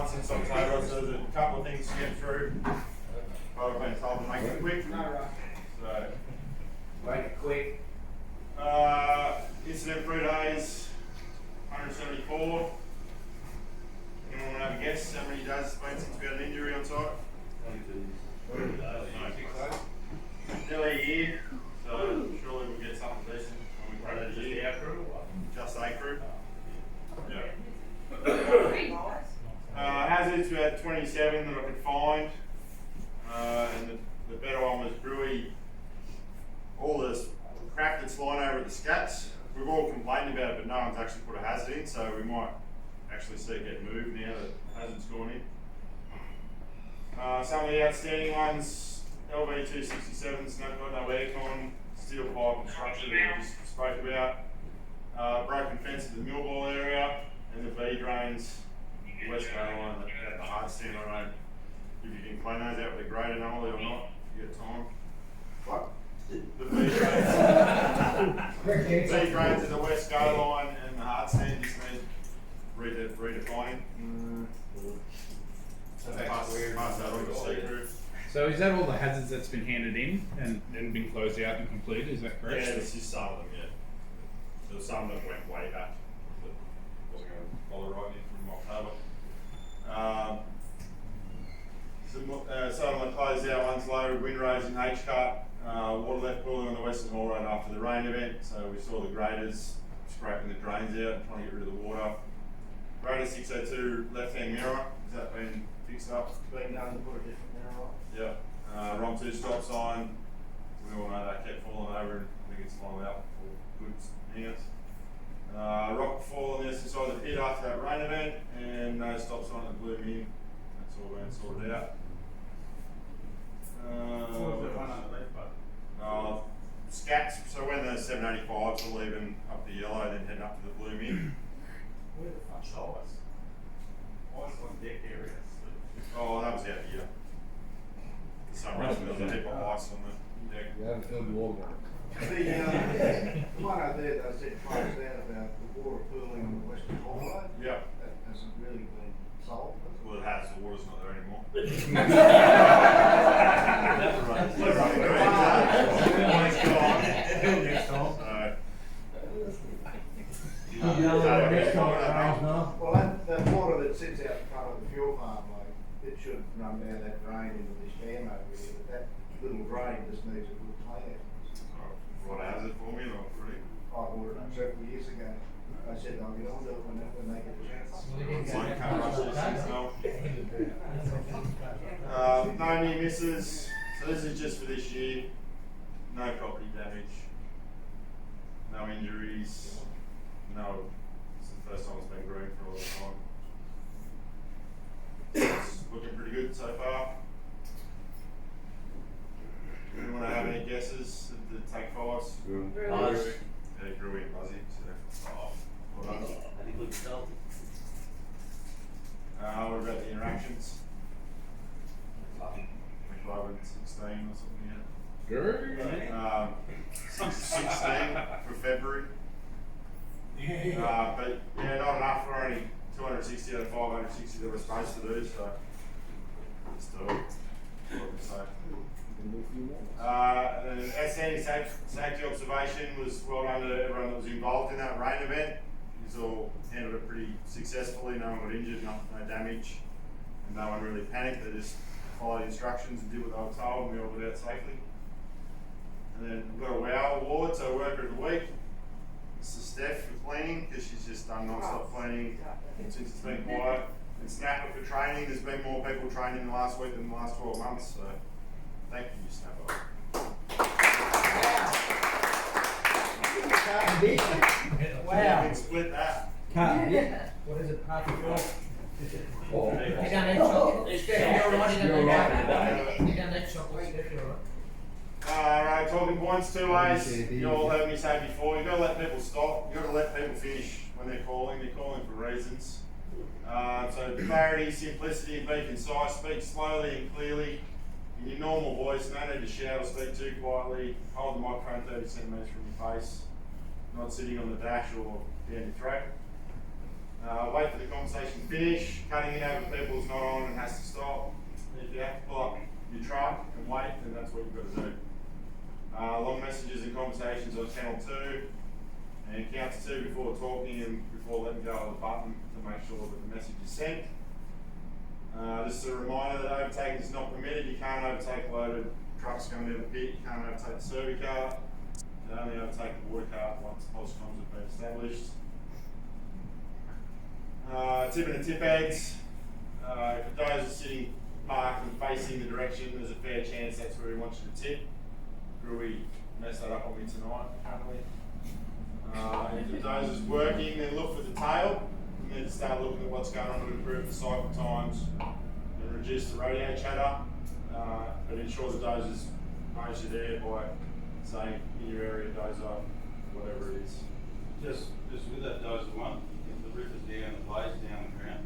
months since October, so there's a couple of things to get through. But I've been told to make it quick. So, Make it quick. incident free days, 174. Anyone want to have a guess how many days it's been since we had an injury on site? Nearly a year, so surely we'll get something decent when we run out a year. Just A crew. Yeah. Hazards, we had 27 that I could find, and the better one was Brewy. All this crap that's lying over at the scats, we've all complained about it, but no one's actually put a hazard in, so we might actually see it get moved now that hazard's gone in. Some of the outstanding ones, LV267's got no aircon, steel pipe and structure that we just spoke about, broken fence at the Millball area, and the B drains, the West Gale line at the hard stand. I don't know if you can clean those out with a grader normally or not, if you get time. What? The B drains at the West Gale line and the hard stand just need redefining. Pass that on to C crew. So is that all the hazards that's been handed in and then been closed out and completed? Is that correct? Yeah, this is some of them, yeah. There was some that went way back that wasn't going to bother writing in from October. Some of the closed out ones loaded windrows in H-cut, water left pooling on the Western Hall Road after the rain event, so we saw the graders scraping the drains out, trying to get rid of the water. Grader 602 left-hand mirror, has that been fixed up? Been done to put a different mirror on. Yeah. ROM 2 stop sign, we all know that kept falling over and I think it's fallen out for good hangers. Rock fall on the other side of the pit after that rain event, and no stop sign that blew me in. That's all been sorted out. Scats, so when the 785s were leaving up the yellow, then heading up to the blue min. Where the fuck's ice? Ice on deck areas. Oh, that was out here. For some reason, there was a heap of ice on the deck. You haven't filled the water. The one out there that I said closed down about the water pooling on the Western Hall Road, Yeah. that hasn't really been solved. Well, it has, the water's not there anymore. Well, that water that sits out in front of the fuel farm, like, it should run down that drain into this dam over here, but that little drain just needs a good clean out. What has it for me, not pretty. I ordered it several years ago. I said, I'll get on to it when they get a chance. One can't rush these things now. No near misses, so this is just for this year. No property damage, no injuries, no, it's the first time it's been green for a long time. It's looking pretty good so far. Anyone have any guesses at the take fives? Buzz. Yeah, Brewy and Buzzy, so, well done. Had a good result. What about the interactions? 25 and 16 or something, yeah. Good. 16 for February. But yeah, not enough. We're only 260 out of 560 that we're supposed to do, so still what we say. And then outstanding safety observation was well done to everyone that was involved in that rain event. He's all handled it pretty successfully. No one got injured, no damage, and no one really panicked. They just followed instructions and did what they were told, and we all got out safely. And then we've got a WOW award, so Worker of the Week. This is Steph for cleaning, because she's just done non-stop cleaning since it's been quiet. And Snapper for training. There's been more people training in the last week than the last 12 months, so thank you, Snapper. Wow. You can split that. What is it, half a four? Oh. You don't need chocolate. Steph, you're right, you don't You're need right. chocolate. You don't need chocolate, Steph, you're right. Alright, talking points, 2 ways. You all heard me say before, you've got to let people stop. You've got to let people finish when they're calling. They're calling for reasons. So clarity, simplicity, and be concise. Speak slowly and clearly in your normal voice. No need to shout or speak too quietly. Hold the microphone 30 centimetres from your face. Not sitting on the dash or down your throat. Wait for the conversation to finish. Cutting in over people is not on and has to stop. If you have to pull up your truck and wait, then that's what you've got to do. Long messages and conversations on channel 2, and count to 2 before talking and before letting go of the button to make sure that the message is sent. Just a reminder that overtaking is not permitted. You can't overtake loaded trucks coming down the pit. You can't overtake the survey car. You only overtake the water car once POS comms have been established. Tipping and tip heads. If the dozer is sitting marked and facing the direction, there's a fair chance that's where he wants you to tip. Could we mess that up on me tonight, apparently? If the dozer's working, then look for the tail. And then start looking at what's going on to improve the cycle times and reduce the radio chatter. But ensure the dozers knows you're there by saying in your area dozer, whatever it is. Just with that dozer one, you get the rippers down, the blades down the ground.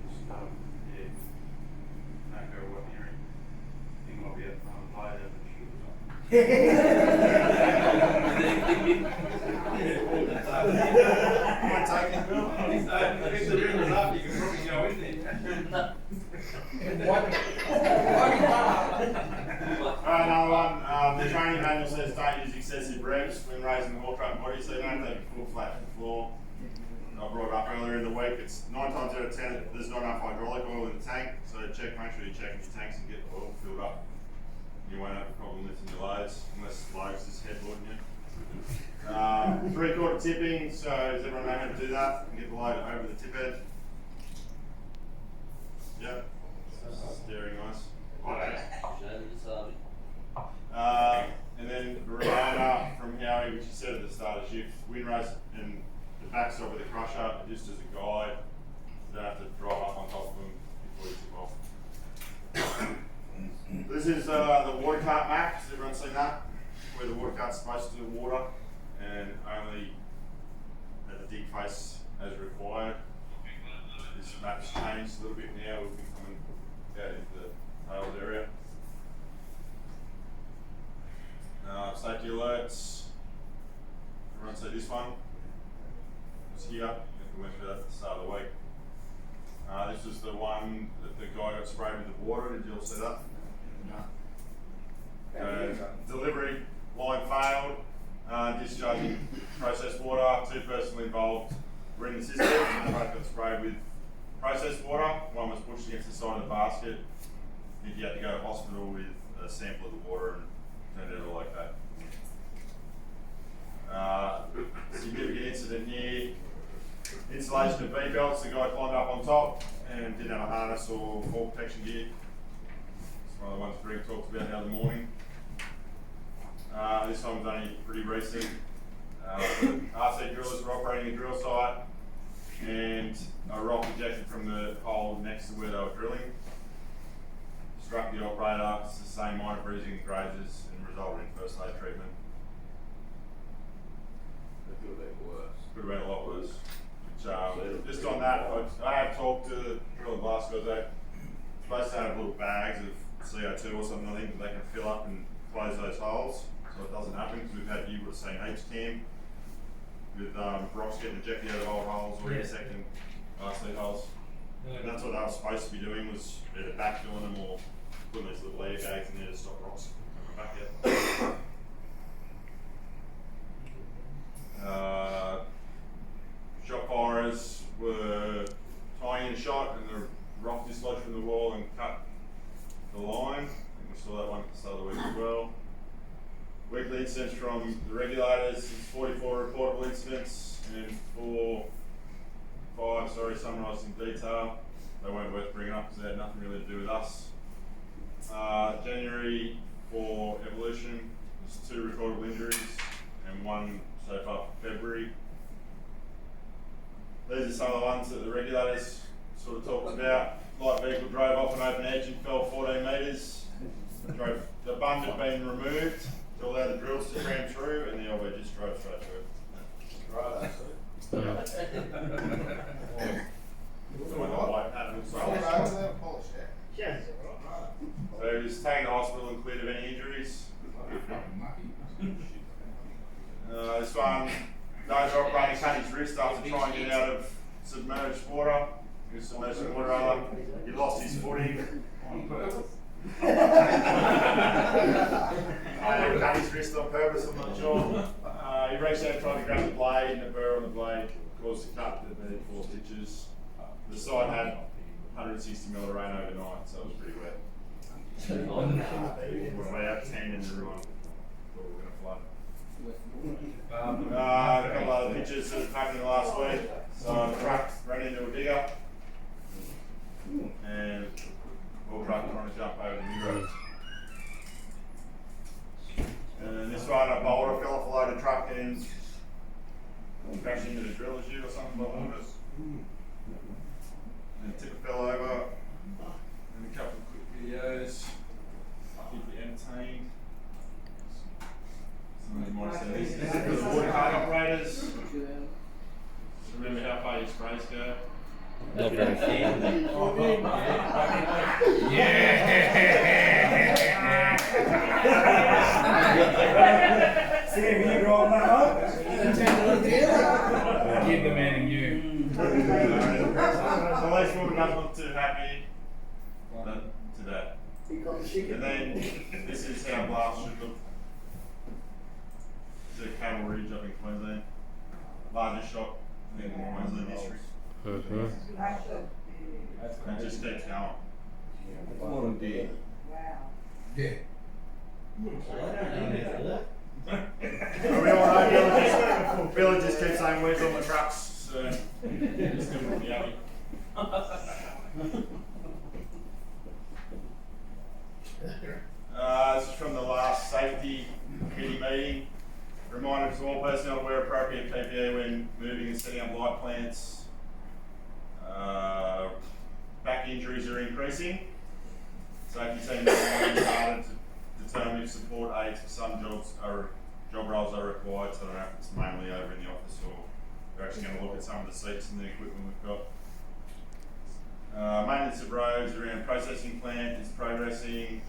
Just, yeah, don't go what hearing. Thing might be a blade over the shoes or Might take it, Bill. If the rippers up, you can probably go in there. Alright, another one. The training manual says don't use excessive revs when raising the haul truck body, so you don't take it full flat to the floor. I brought it up earlier in the week. It's 9 times out of 10 there's not enough hydraulic oil in the tank, so make sure you check your tanks and get the oil filled up. You won't have a problem lifting your loads unless Logs is headboarding you. 3/4 tipping, so does everyone know how to do that and get the load over the tip head? Yep. Steering nice. And then a reminder from Howie, which he said at the start of shift, windrows and the backstop of the crusher, just as a guide. You don't have to drive up on top of them before you tip off. This is the water cart map. Has everyone seen that? Where the water cart's supposed to do water and only at the dig face as required. This map's changed a little bit now. We'll be coming out into the tails area. Safety alerts. Everyone see this one? It's here. We went through that at the start of the week. This was the one that the guy got sprayed with the water. Did you all see that? No. Delivery line failed. Discharging processed water. 2 persons involved were in the system. And they both got sprayed with processed water. One was pushed against the side of the basket. I think you had to go to hospital with a sample of the water and turned it all like that. Significant incident here. Installation of V belts. The guy climbed up on top and didn't have a harness or fall protection gear. It's one of the ones Greg talked about the other morning. This one was only pretty recent. RC drillers were operating a drill site and a rock ejected from the hole next to where they were drilling. Struck the operator, sustained minor bruising and grazes, and resulted in first aid treatment. It could have been worse. Could have been a lot worse. Which, just on that, I have talked to the drill and blast guys. They're supposed to have little bags of CO2 or something, I think, that they can fill up and close those holes so it doesn't happen. Because we've had, you would have seen H-Cam with rocks getting ejected out of old holes or intersecting RC holes. And that's what they were supposed to be doing, was either backfilling them or putting these little air bags in there to stop rocks coming back out. Shot firers were tying in a shot and the rock dislodged from the wall and cut the line. I think we saw that one at the start of the week as well. Weekly incidents from the regulators, 44 reportable incidents and 5 summarised in detail. They weren't worth bringing up because they had nothing really to do with us. January for Evolution, there's 2 recordable injuries and 1 so far for February. These are some of the ones that the regulators sort of talked about. Light vehicle drove off an open edge and fell 14 metres. The bund had been removed to allow the drills to cram through, and the elbow just drove straight through. Right, So he was taken to hospital and cleared of any injuries. This one, dozer operator cut his wrist after trying to get out of submerged water. He was submerged in water rather. He lost his footing. On purpose. I cut his wrist on purpose, I'm not sure. He reached out trying to grab the blade, and the burr on the blade caused a cut that needed 4 stitches. The site had 160 mil of rain overnight, so it was pretty wet. We're way out 10 and everyone thought we were going to flood. A couple other pictures that have happened in the last week. So the truck ran into a digger and all truck trying to jump over the new road. And this one, a boulder fell off a loaded truck and crashed into the driller chute or something behind us. And tip fell over. And a couple of quick videos. Keep you entertained. Somebody might have said this is for the water card operators. Remember how far your sprays go? Not very Sam, you growing that up? Give the man and you. So at least we're not too happy today. And then this is how blast should look. It's a Camel Ridge up in Queensland. Largest shot in Queensland history. And just keeps going. Yeah. We all know Billy just keeps saying where's on the trucks, so it's going to be happy. This is from the last safety committee meeting. Reminder to all personnel to wear appropriate PPE when moving and setting up light plants. Back injuries are increasing. Safety team is working harder to determine if support aids for some job roles are required, so I don't know if it's mainly over in the office or we're actually going to look at some of the seats and the equipment we've got. Maintenance of roads around processing plant is progressing.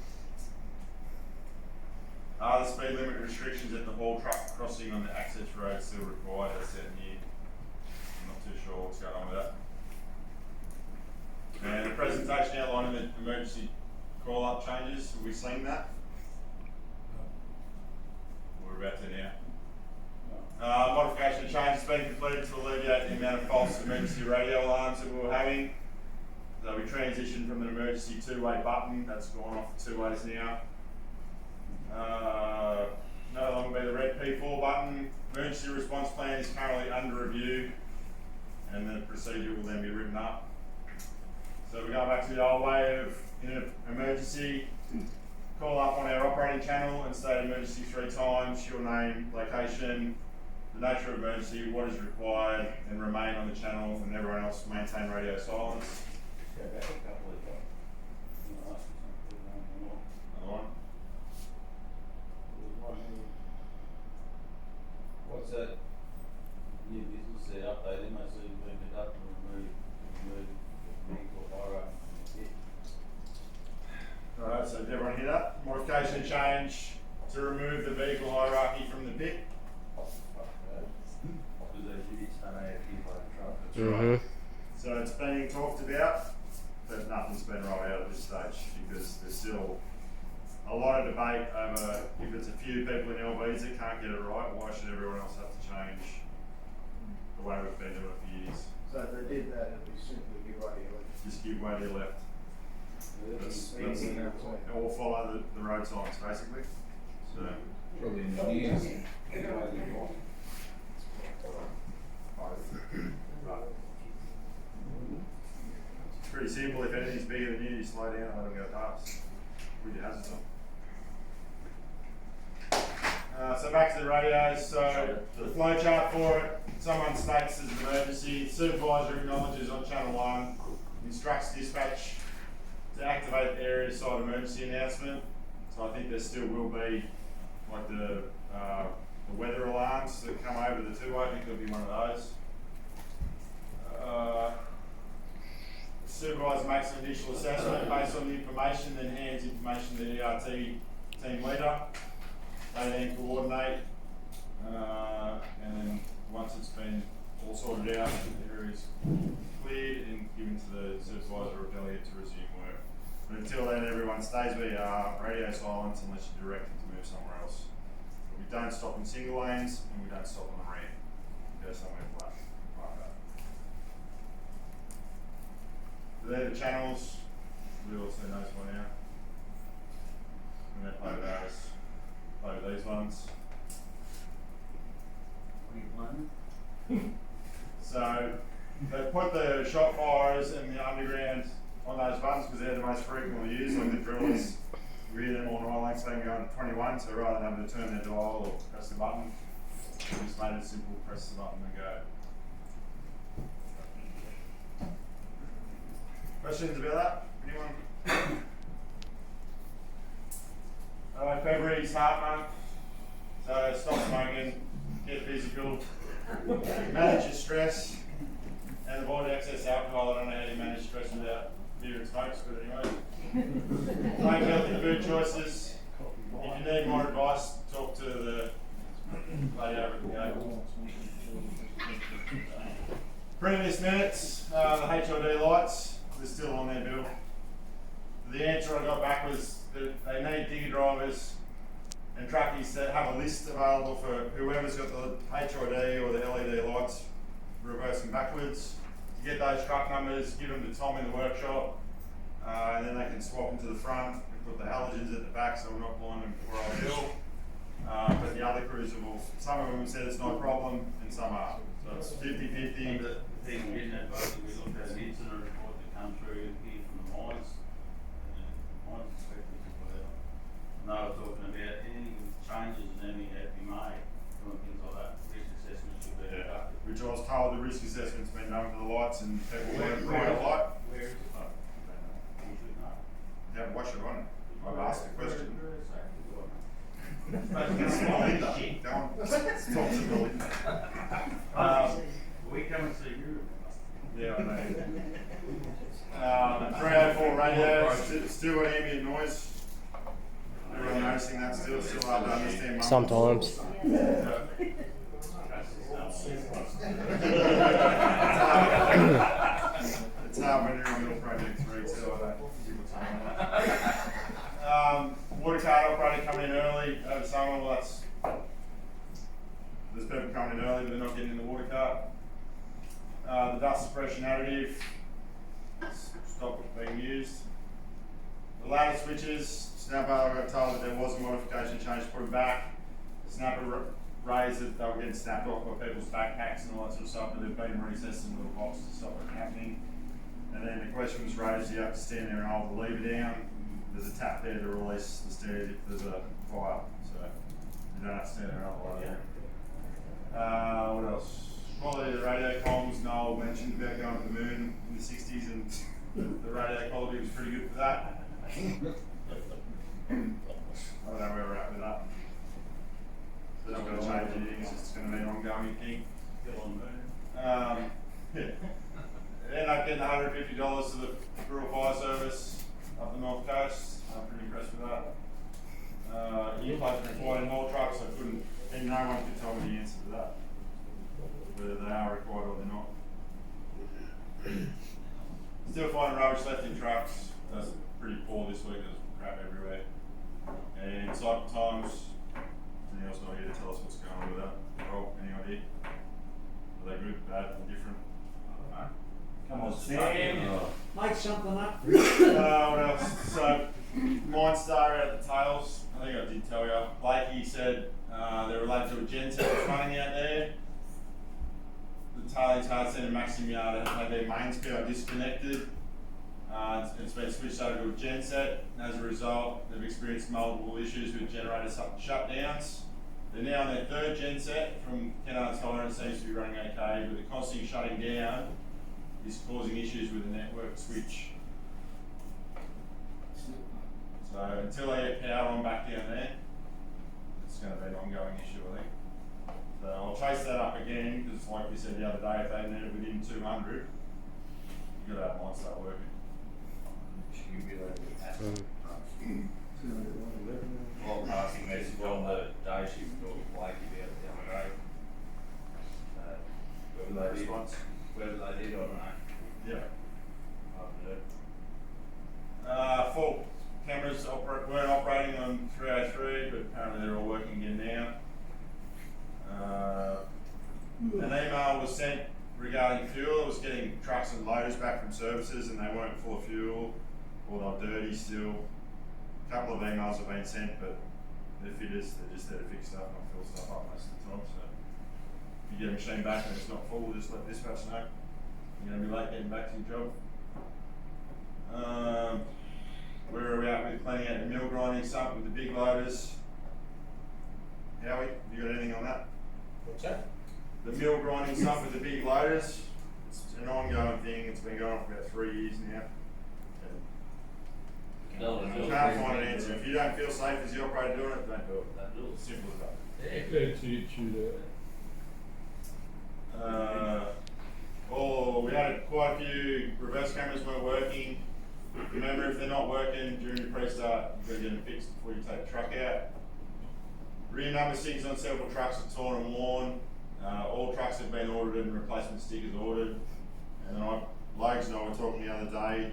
Are the speed limit restrictions at the haul truck crossing on the access road still required as set here? I'm not too sure what's going on with that. And a presentation outlining the emergency call-up changes. Have we seen that? We're about to now. Modification of changes being completed to alleviate the amount of false emergency radio alarms that we were having. So we transitioned from an emergency 2-way button, that's gone off to 2 ways now. No longer be the red P4 button. Emergency response plan is currently under review and the procedure will then be written up. So we're going back to the old way of, in an emergency, call up on our operating channel and state emergency 3 times, your name, location, the nature of emergency, what is required, and remain on the channel, and everyone else maintain radio silence. Another one. What's that? New business set up, they MOC has been conducted and remove vehicle hierarchy. Alright, so did everyone hear that? Modification change to remove the vehicle hierarchy from the pit. Because they did start AFQ by the truck. That's right. So it's being talked about, but nothing's been rolled out at this stage because there's still a lot of debate over if it's a few people in LVs that can't get it right, why should everyone else have to change the way we've been doing it for years? So if they did that, it'd be simply give radio left. Just give way to your left. That's all follow the road signs basically. So Probably engineers. it's pretty simple. If anything's bigger than you, you slow down and let them go past. Put your hazards on. So back to the radios. So the flow chart for it. Someone states there's an emergency. Supervisor acknowledges on channel 1. Instructs dispatch to activate the area side emergency announcement. So I think there still will be like the weather alarms that come over the 2-way. I think there'll be one of those. The supervisor makes an initial assessment based on the information, then hands information to the ERT team leader. They then coordinate, and then once it's been all sorted out, the area is cleared and given to the supervisor or delegate to resume work. But until then, everyone stays where you are, radio silence unless you're directed to move somewhere else. But we don't stop in single lanes and we don't stop on the ramp. We go somewhere flat, like that. So they're the channels. We also know one now. When they play with ours, play with these ones. So they put the shot firers and the underground on those buttons because they're the most frequently used. Like the drillers, we hear them on oil lengths saying going to 21, so rather than having to turn their dial or press the button, we just made it simple, press the button and go. Questions about that? Anyone? February's Heart Month, so stop smoking, get physical, manage your stress, and avoid excess alcohol. I don't know how you manage stress without beer and smokes, but anyway. Make healthy food choices. If you need more advice, talk to the lady over at the gate. Previous minutes, the HID lights, they're still on their bill. The answer I got back was that they need digger drivers and truckies that have a list available for whoever's got the HID or the LED lights reversing backwards. To get those truck numbers, give them to Tom in the workshop, and then they can swap them to the front and put the halogens at the back so we're not blinding before I bill. But the other crews have all, some of them said it's not a problem and some are. So it's 50-50. The thing we didn't advise, we looked at an incident report that come through here from the mines, mines inspectors and whatever. And they were talking about any changes and anything that be made, doing things like that, risk assessment should be conducted. Which I was told the risk assessment's been done for the lights and people weren't bright a light. Where is it? You should know. Yeah, why should I know? I've asked the question. It's Melinda. Don't talk to Melinda. We come and see you. Yeah, I know. 304 radio, still got ambient noise. Everyone noticing that still hard to understand. Sometimes. It's hard when you're on middle project 3 too, water card operator coming in early over summer. Well, there's people coming in early, but they're not getting in the water cart. The dust suppression additive stopped being used. The ladder switches, Snapper, I got told that there was a modification change to put them back. Snapper raised that they were getting snapped off by people's backpacks and all that sort of stuff, but they've been recessed in little boxes to stop it happening. And then the question was raised, you have to stand there and hold the lever down. There's a tap there to release the stairs if there's a fire, so you don't have to stand there and hold the lever down. What else? Quality of the radio comms, Noel mentioned about going to the moon in the 60s and the radio quality was pretty good for that. I don't know where we're at with that. They're not going to change anything, it's just going to be an ongoing thing. Still on the moon. They end up getting $150 to the rural fire service up the north coast. I'm pretty impressed with that. Earplugs required in haul trucks, I couldn't, and no one could tell me the answer to that. Whether they are required or they're not. Still finding rubbish left in trucks. That's pretty poor this week, there's crap everywhere. And cycle times, anyone else not here to tell us what's going on with that? Rob, any idea? Are they good, bad, indifferent? I don't know. Come on, Sam. Make something up. What else? So, Mindstar at the tails. I think I did tell you. Blakey said they're related to a genset that's running out there. The tailings hard centre Maxim Yard has had their mains power disconnected. It's been switched over to a genset. As a result, they've experienced multiple issues with generator shutdowns. They're now on their third genset from Kennard's Hire and seems to be running okay, but the constant shutting down is causing issues with the network switch. So until they get power on back down there, it's going to be an ongoing issue, I think. So I'll chase that up again, because like we said the other day, if they need it within 200, you've got to have mine start working. Well, passing message on the day shift or like you out down the road. delay response. Whether they did or not. Yeah. I've heard. Full cameras weren't operating on 303, but apparently they're all working again now. An email was sent regarding fuel. It was getting trucks and loaders back from services and they weren't full of fuel or they're dirty still. A couple of emails have been sent, but the fitters, they're just there to fix stuff, not fill stuff up most of the time. So if you get a machine back and it's not full, just let dispatch know. You're going to be late getting back to your job. Where are we at with cleaning out the mill grinding sump with the big loaders? Howie, have you got anything on that? What's that? The mill grinding sump with the big loaders, it's an ongoing thing, it's been going on for about 3 years now. You can't find an answer. If you don't feel safe as the operator doing it, don't do it. Simple as that. Better to We had quite a few reverse cameras weren't working. Remember, if they're not working during the pre-start, you've got to get them fixed before you take the truck out. Rear number 6 on several trucks are torn and worn. All trucks have been ordered and replacement stickers ordered. And then Logs and I were talking the other day,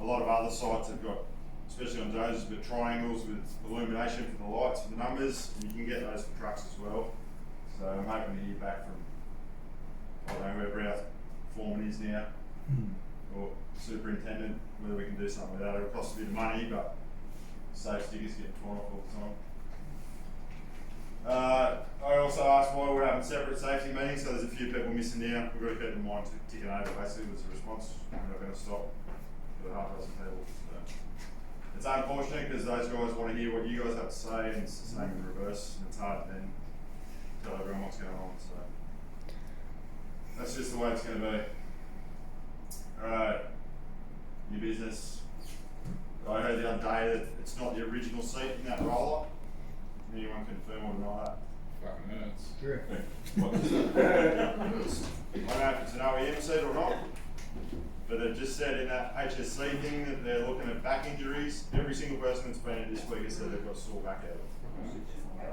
a lot of other sites have got, especially on Jose's, but triangles with illumination for the lights, for the numbers, and you can get those for trucks as well. So I'm hoping to hear back from, I don't know, whoever our foreman is now, or superintendent, whether we can do something with that. It'll cost a bit of money, but safe stickers get torn off all the time. I also asked why we're having separate safety meetings, so there's a few people missing now. We've got to keep them mind ticking over, basically, was the response. We're not going to stop for half a dozen people. So. It's unfortunate because those guys want to hear what you guys have to say, and it's the same in reverse, and it's hard to then tell everyone what's going on. So that's just the way it's going to be. Alright, new business. I heard the other day that it's not the original seat in that roller. Anyone confirm or deny that? fucking hurts. Correct. What is it? I don't know if it's an OEM seat or not, but it just said in that HSC thing that they're looking at back injuries. Every single person that's been in this week has said they've got a sore back out of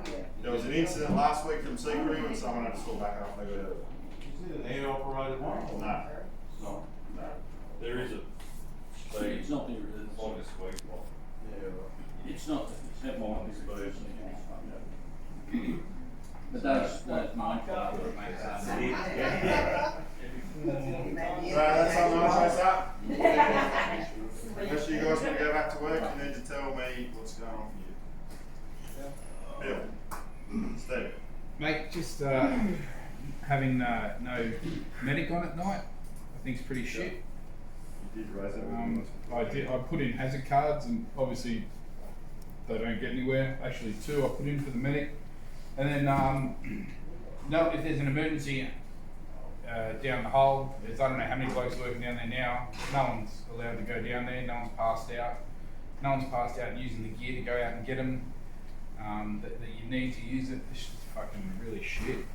it. There was an incident last week from Seagreen when someone had a sore back after they got out of it. Is it an air operated one? No. It's not. No. There is a speed. It's not the original. Like a squeak block. Yeah, right. It's not, it's never mind this Speed. But those Minecraft would make sense. So that's something I'll chase up. Unless you guys want to go back to work, you need to tell me what's going on for you. Bill. Steve. Mate, just having no medic on at night, I think is pretty shit. You did raise it. I put in hazard cards and obviously they don't get anywhere. Actually 2 I put in for the medic. And then no, if there's an emergency down the hole, there's I don't know how many blokes working down there now. No one's allowed to go down there. No one's passed out. No one's passed out using the gear to go out and get them. That you need to use it. It's just fucking really shit.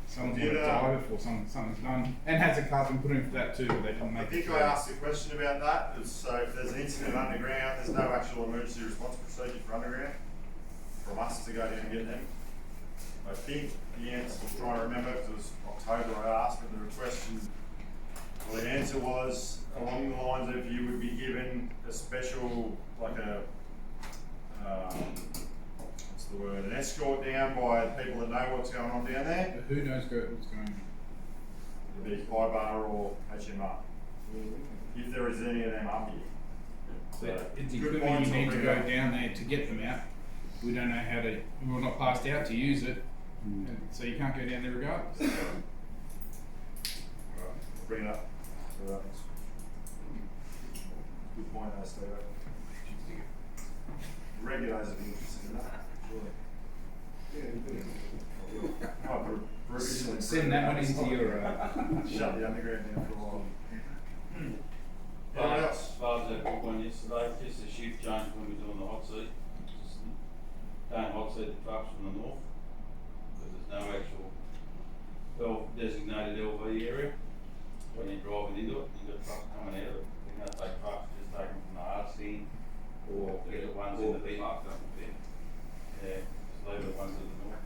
Someone's going to die before something's done. And hazard cards been put in for that too, but they didn't make I think it. I asked a question about that. So if there's an incident underground, there's no actual emergency response procedure for underground from us to go down and get them. I think the answer, I'm trying to remember, because it was October I asked, but the question, well, the answer was along the lines of you would be given a special, like a, what's the word, an escort down by people that know what's going on down there. But who knows what's going on? It'd be IBAR or HMR. If there is any of them up here. So it's good equipment points, you need I'll to bring go it up. down there to get them out. We don't know how to, we're not passed out to use it, and so you can't go down there regardless. Right, I'll bring it up. So that's good point, I stay Regulators have been interested in that, surely. Oh, provisionally Send that one into your, shut the underground down for a while. Anyone else? As far as that book one yesterday, just a shift change when we're doing the hot seat. Just don't hot seat the trucks from the north, because there's no actual designated LV area. When you're driving into it, you've got trucks coming out of it. You're going to take trucks, just take them from the hard stand, or get the ones in the bend. Yeah, just leave the ones in the north.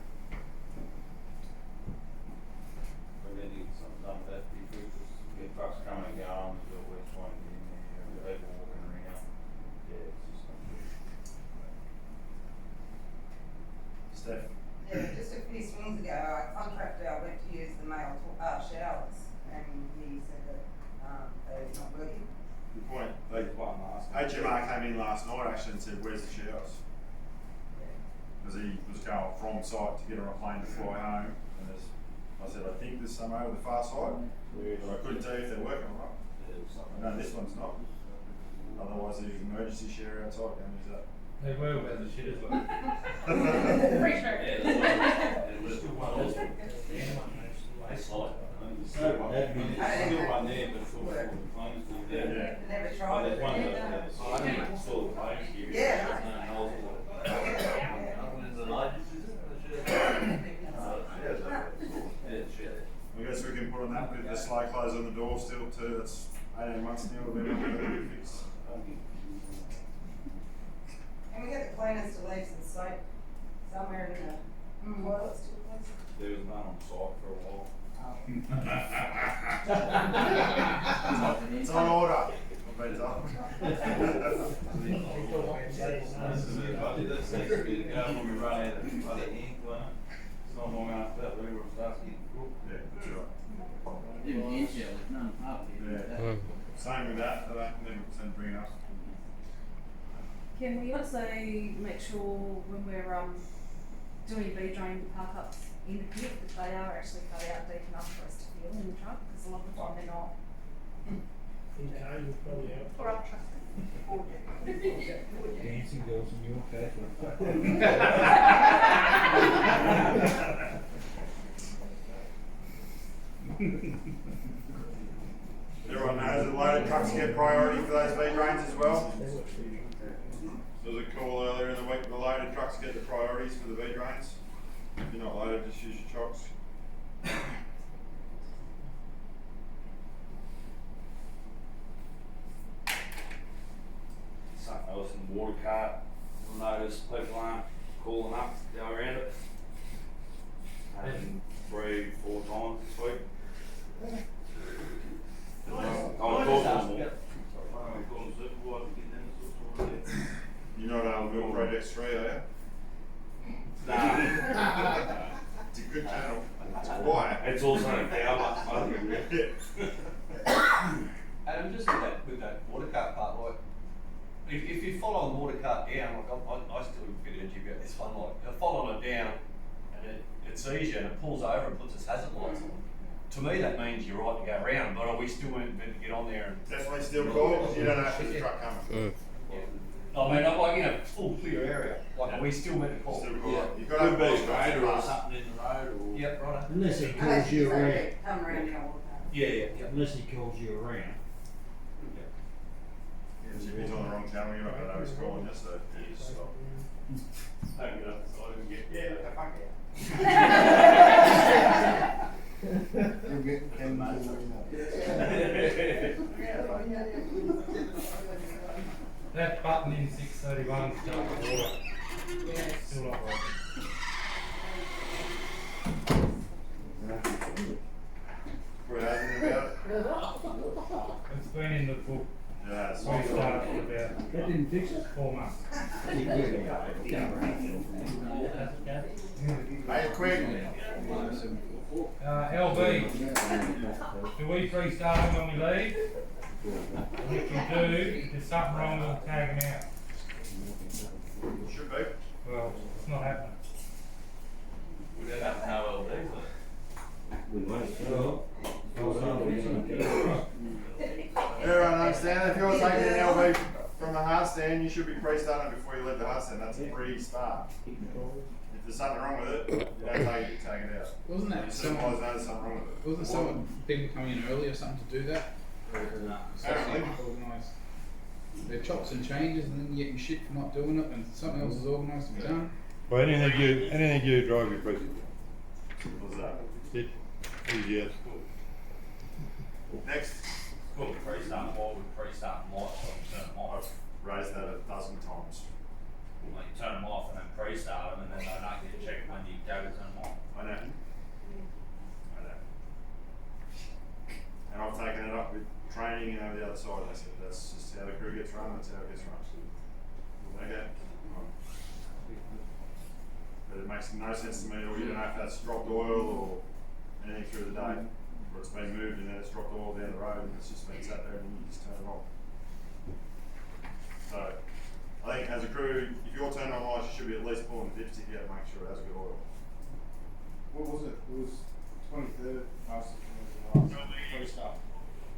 We're going to get something done with that. HMR came in last night actually and said, where's the showers? Because he was going from site to get on a plane to fly home, and I said, I think there's some over the far side, but I couldn't tell you if they're working or not. No, this one's not. Otherwise there's an emergency shower outside, and use that. They were where the shit is like. Pretty sure. It was Still one was- there. It's like, still one there, but full of planes still there. Yeah. Never But tried there's it. one that, that's still the planes here. Yeah. There's no holes in it. Is the largest, is it? Yeah, shit. I guess we can put on that with the slow close on the door still too, that's 18 months now, we'll be able to fix. Can we get the cleaners to leave some soap somewhere in the toilets to replace? There was none on site for a while. It's on order. I've been told. This is it, buddy, that's next bit, when we run out of bloody ink, wasn't it? It's not long after that, everyone starts getting cooked. Yeah, that's right. Even the inshell, there's none up here. Yeah. Same with that, then bring it up. Can we also make sure when we're doing B drain park ups in the pit that they are actually cut out deep enough for us to feel in the truck? Because a lot of the time they're not. Or up truck. Dancing girls in your face. Everyone knows that loaded trucks get priority for those V drains as well. There was a call earlier in the week, the loaded trucks get the priorities for the V drains. If you're not loaded, just use your chocks. Something else in the water cart, you'll notice people aren't calling up to go around it. 3-4 times this week. I'm calling them more. I'm calling supervisor, getting them sort of You're not able to build Project 3, are you? Nah. It's a good channel. It's quiet. It's also a power. Adam, just with that water cart part, like, if you follow the water cart down, like I still get energy about this one, like, you're following it down and it sees you and it pulls over and puts its hazard lights on. To me, that means you're right to go around, but are we still meant to get on there and? Definitely still cool, because you don't know if there's a truck coming. I mean, I'm like in a full clear area, like, are we still meant to call? Still cool. Yeah. You've got to have Could be both straight or trucks. something in the road or. Yep, right. Unless he Unless calls you you say, around. come around here all the time. Yeah. Unless he calls you around. If he's on the wrong channel, you're not going to know he's calling you, so you just stop. Don't get up the side and get, yeah, look, fuck it. You'll get Ken to That button in 631 is not water. Still not working. We're having about it. It's been in the book. Yeah, it's We started about That didn't fix it? 4 months. Make it quick. LB, do we restart them when we leave? And if you do, if there's something wrong, we'll tag them out. Should be. Well, it's not happening. We don't have no LD, Everyone understand, if you're taking an LV from the hard stand, you should be pre-starting before you leave the hard stand. That's a pre-start. If there's something wrong with it, you don't take it, you take it out. Wasn't that You someone? supervise know there's something wrong with it. Wasn't someone people coming in early or something to do that? Apparently. Organised their chops and changes, and then you get your shit for not doing it, and something else is organised to be done. Well, anything you drive your president. What's that? It is yes. Next, Well, pre-start while we pre-start them lights, so you turn them off. raise that 1,000 times. Like, you turn them off and then pre-start them and then they don't get checked when you go to turn them on. I know. I know. And I've taken it up with training and over the other side. I said, that's just how the crew gets run, that's how it gets run. Okay. But it makes no sense to me, or you don't know if that's dropped oil or anything through the day, or it's been moved and then it's dropped oil down the road and it's just been sat there and you just turn it off. So, I think as a crew, if you're turning on lights, you should be at least pulling the dipstick out to make sure it has good oil. What was it? It was 23rd. Last first up.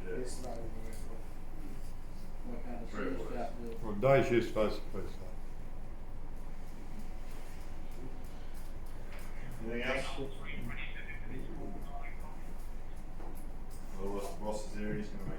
Yeah. Yesterday we went for. What kind of Very shift close. out the? Well, day shift's supposed to be so. Anything else? Well, Ross is there, he's gonna